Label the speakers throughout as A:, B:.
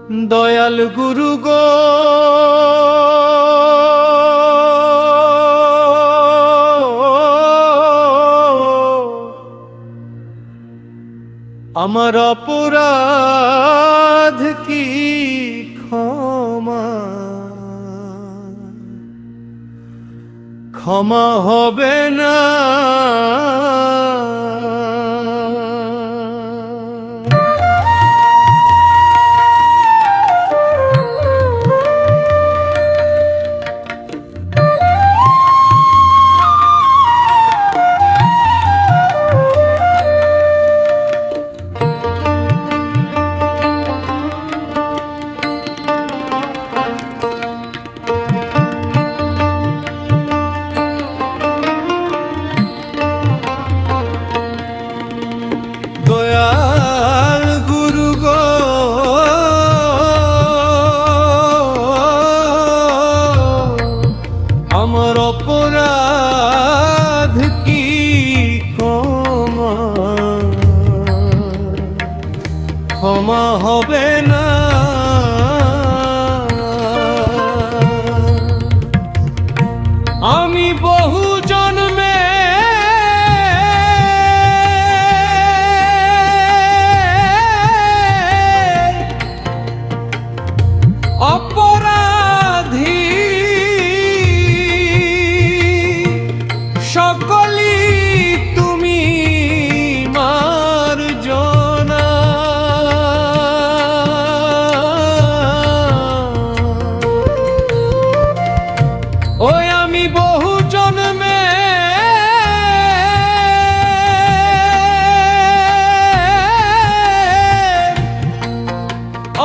A: দয়াল গুরু গো আমার অপরাধ কি ক্ষমা ক্ষমা হবে না। দয়াল গুরু গো আমার অপরাধ কি ক্ষমা ক্ষমা হবে না। আমি বহু জন্মে অপরাধী সকলি তুমি মার্জনা। ওই আমি বহু জন্মে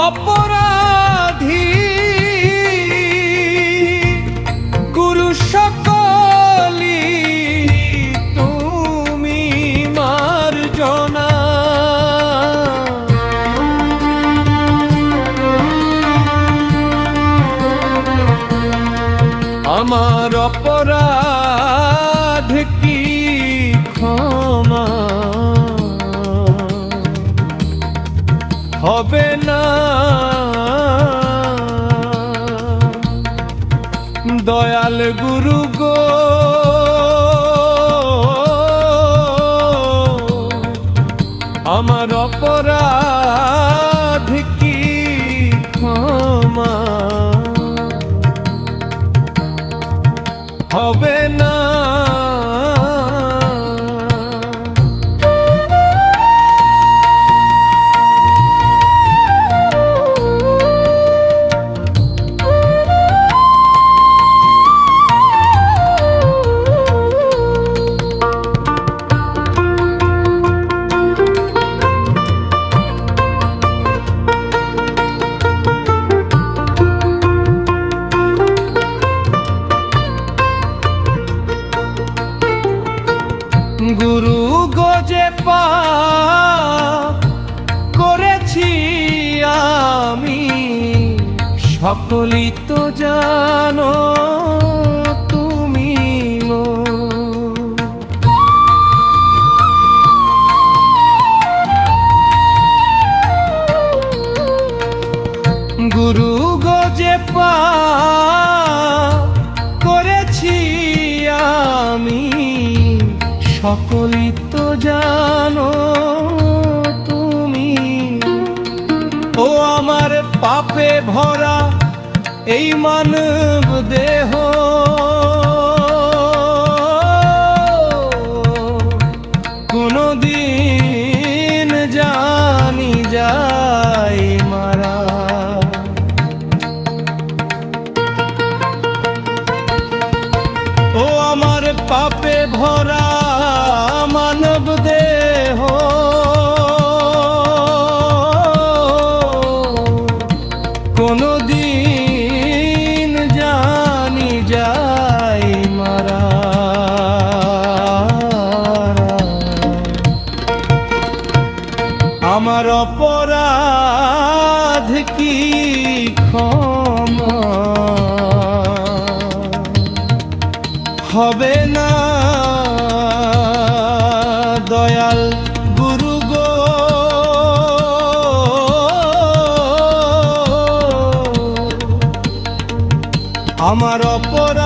A: অপরাধী গুরু সকলি তুমি মার্জনা। আমার অপরাধ কি ক্ষমা হবে না। দয়াল গুরু গো আমার অপরাধ কি ক্ষমা হবে না। গুরু গজে পাপ করেছি আমি সকলই তো জানো তুমি মো। গুরু গজে পাপ করেছি আমি সকলই তো জানো তুমি। ও আমার পাপে ভরা এই মানব দেহ কোনদিন জানি যাই মারা। ও আমার পাপে ভরা মানব দেহ কোনদিন জানি যাই মারা। আমার অপরাধ কি ক্ষমা হবে না। দয়াল গুরু গো আমার অপরাধ